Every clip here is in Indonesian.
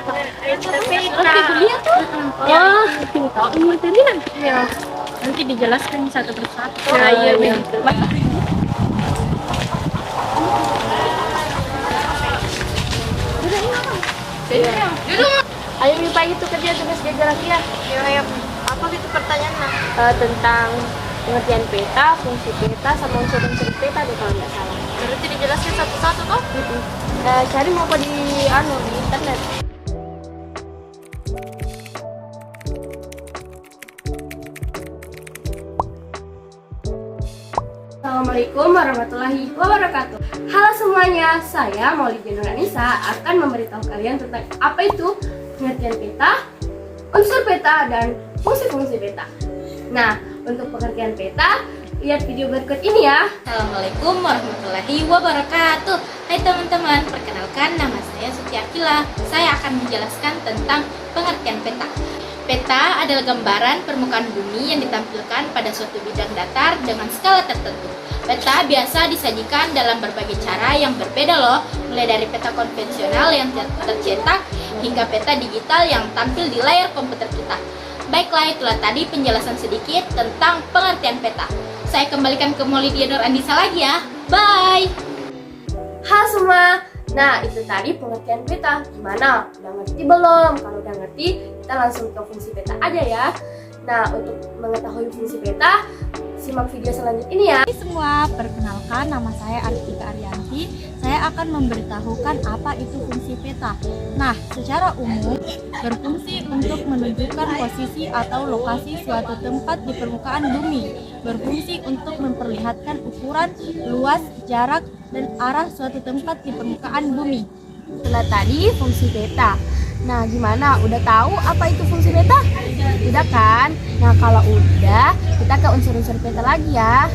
Tapi kuliah tuh. Wah, tahu ini materian. Iya. Nanti dijelaskan satu persatu. Nah, iya begitu. Ayo Mipa itu kerja tugas jaga lagi ya. Ayo. Apa gitu pertanyaannya? Tentang pengertian peta, fungsi peta, sama unsur-unsur peta deh kalau nggak salah. Berarti dijelaskan satu-satu toh? Cari mau apa di di internet. Assalamualaikum warahmatullahi wabarakatuh. Halo semuanya, saya Maulidi Nurhanisa akan memberitahu kalian tentang apa itu pengertian peta, unsur peta, dan fungsi-fungsi peta. Nah, untuk pengertian peta, lihat video berikut ini ya. Assalamualaikum warahmatullahi wabarakatuh. Hai teman-teman, perkenalkan nama saya Suti Akila. Saya akan menjelaskan tentang pengertian peta. Peta adalah gambaran permukaan bumi yang ditampilkan pada suatu bidang datar dengan skala tertentu. Peta biasa disajikan dalam berbagai cara yang berbeda loh, mulai dari peta konvensional yang tercetak hingga peta digital yang tampil di layar komputer kita. Baiklah, itulah tadi penjelasan sedikit tentang pengertian peta. Saya kembalikan ke Maulidi Nurhanisa lagi ya. Bye! Halo semua. Nah, itu tadi pengertian peta. Gimana? Udah ngerti belum? Kalau udah ngerti, kita langsung ke fungsi peta aja ya. Nah, untuk mengetahui fungsi peta, simak video selanjutnya ini ya. Hai semua, perkenalkan nama saya Artika Arianti. Saya akan memberitahukan apa itu fungsi peta. Nah, secara umum berfungsi untuk menunjukkan posisi atau lokasi suatu tempat di permukaan bumi. Berfungsi untuk memperlihatkan ukuran, luas, jarak, dan arah suatu tempat di permukaan bumi. Setelah tadi fungsi peta. Nah, gimana? Udah tahu apa itu fungsi peta? Udah kan? Nah, kalau udah, kita ke unsur-unsur peta lagi ya.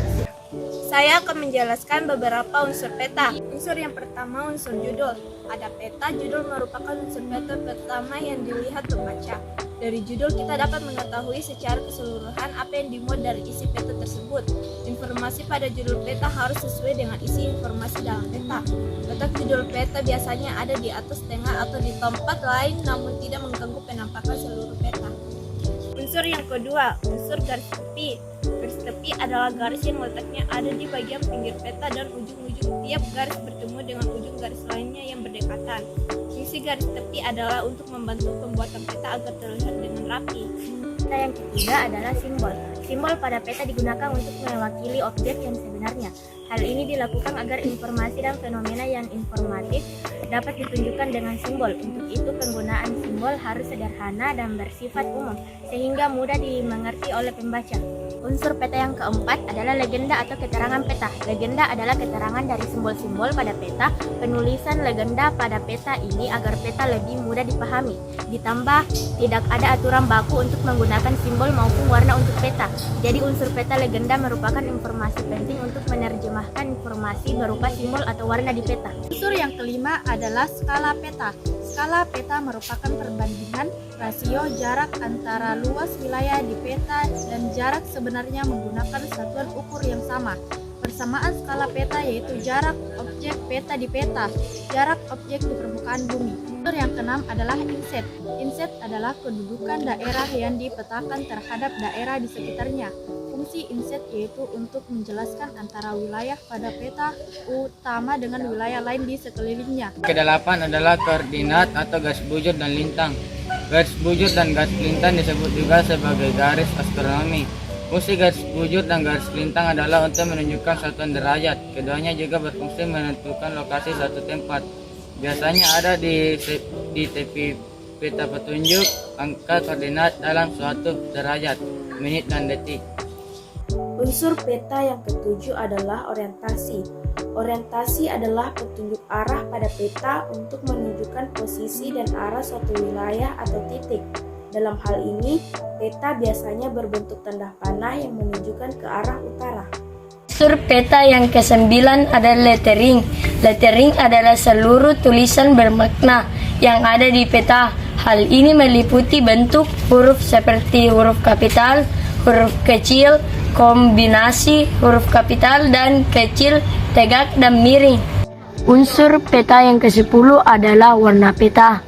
Saya akan menjelaskan beberapa unsur peta. Unsur yang pertama, unsur judul. Pada peta, judul merupakan unsur peta pertama yang dilihat pembaca. Dari judul kita dapat mengetahui secara keseluruhan apa yang dimuat dari isi peta tersebut. Informasi pada judul peta harus sesuai dengan isi informasi dalam peta. Letak judul peta biasanya ada di atas, tengah, atau di tempat lain namun tidak mengganggu penampakan seluruh peta. Unsur yang kedua, unsur garis tepi. Garis tepi adalah garis yang letaknya ada di bagian pinggir peta dan ujung-ujung tiap garis bertemu dengan ujung garis lainnya yang berdekatan. Fungsi garis tepi adalah untuk membantu pembuatan peta agar terlihat dengan rapi. Peta yang ketiga adalah simbol. Simbol pada peta digunakan untuk mewakili objek yang sebenarnya. Hal ini dilakukan agar informasi dan fenomena yang informatif dapat ditunjukkan dengan simbol. Untuk itu penggunaan simbol harus sederhana dan bersifat umum, sehingga mudah dimengerti oleh pembaca. Unsur peta yang keempat adalah legenda atau keterangan peta. Legenda adalah keterangan dari simbol-simbol pada peta. Penulisan legenda pada peta ini agar peta lebih mudah dipahami. Ditambah, tidak ada aturan baku untuk menggunakan simbol maupun warna untuk peta. Jadi unsur peta legenda merupakan informasi penting untuk menerjemahkan informasi berupa simbol atau warna di peta. Unsur yang kelima adalah skala peta. Skala peta merupakan perbandingan rasio jarak antara luas wilayah di peta dan jarak sebenarnya menggunakan satuan ukur yang sama. Persamaan skala peta yaitu jarak objek peta di peta, jarak objek di permukaan bumi. Unsur yang keenam adalah inset. Inset adalah kedudukan daerah yang dipetakan terhadap daerah di sekitarnya. Fungsi inset yaitu untuk menjelaskan antara wilayah pada peta utama dengan wilayah lain di sekelilingnya. Kedelapan adalah koordinat atau garis bujur dan lintang. Garis bujur dan garis lintang disebut juga sebagai garis astronomi. Fungsi garis bujur dan garis lintang adalah untuk menunjukkan satuan derajat. Keduanya juga berfungsi menentukan lokasi suatu tempat. Biasanya ada di tepi peta petunjuk angka koordinat dalam suatu derajat, menit, dan detik. Unsur peta yang ketujuh adalah orientasi. Orientasi adalah petunjuk arah pada peta untuk menunjukkan posisi dan arah suatu wilayah atau titik. Dalam hal ini, peta biasanya berbentuk tanda panah yang menunjukkan ke arah utara. Unsur peta yang ke-9 adalah lettering. Lettering adalah seluruh tulisan bermakna yang ada di peta. Hal ini meliputi bentuk huruf seperti huruf kapital, huruf kecil, kombinasi huruf kapital dan kecil, tegak, dan miring. Unsur peta yang ke-10 adalah warna peta.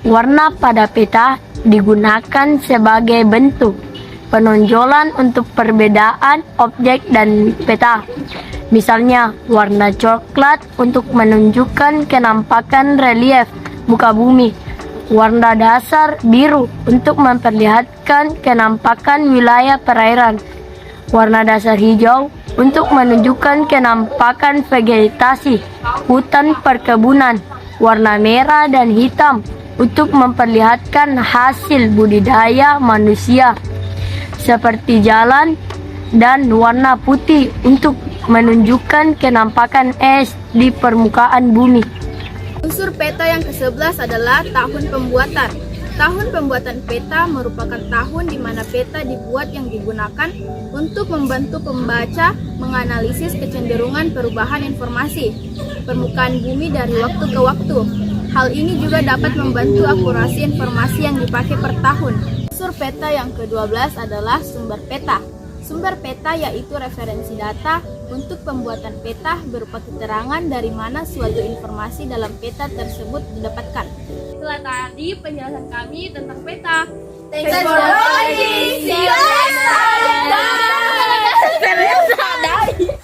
warna pada peta digunakan sebagai bentuk penonjolan untuk perbedaan objek dan peta. Misalnya, warna coklat untuk menunjukkan kenampakan relief muka bumi. Warna dasar biru untuk memperlihatkan kenampakan wilayah perairan. Warna dasar hijau untuk menunjukkan kenampakan vegetasi hutan perkebunan. Warna merah dan hitam untuk memperlihatkan hasil budidaya manusia seperti jalan, dan warna putih untuk menunjukkan kenampakan es di permukaan bumi. Unsur peta yang ke-11 adalah tahun pembuatan. Tahun pembuatan peta merupakan tahun di mana peta dibuat yang digunakan untuk membantu pembaca menganalisis kecenderungan perubahan informasi permukaan bumi dari waktu ke waktu. Hal ini juga dapat membantu akurasi informasi yang dipakai per tahun. Unsur peta yang ke-12 adalah sumber peta. Sumber peta yaitu referensi data untuk pembuatan peta berupa keterangan dari mana suatu informasi dalam peta tersebut didapatkan. Setelah tadi penjelasan kami tentang peta. Thanks for watching. See you next time. Bye.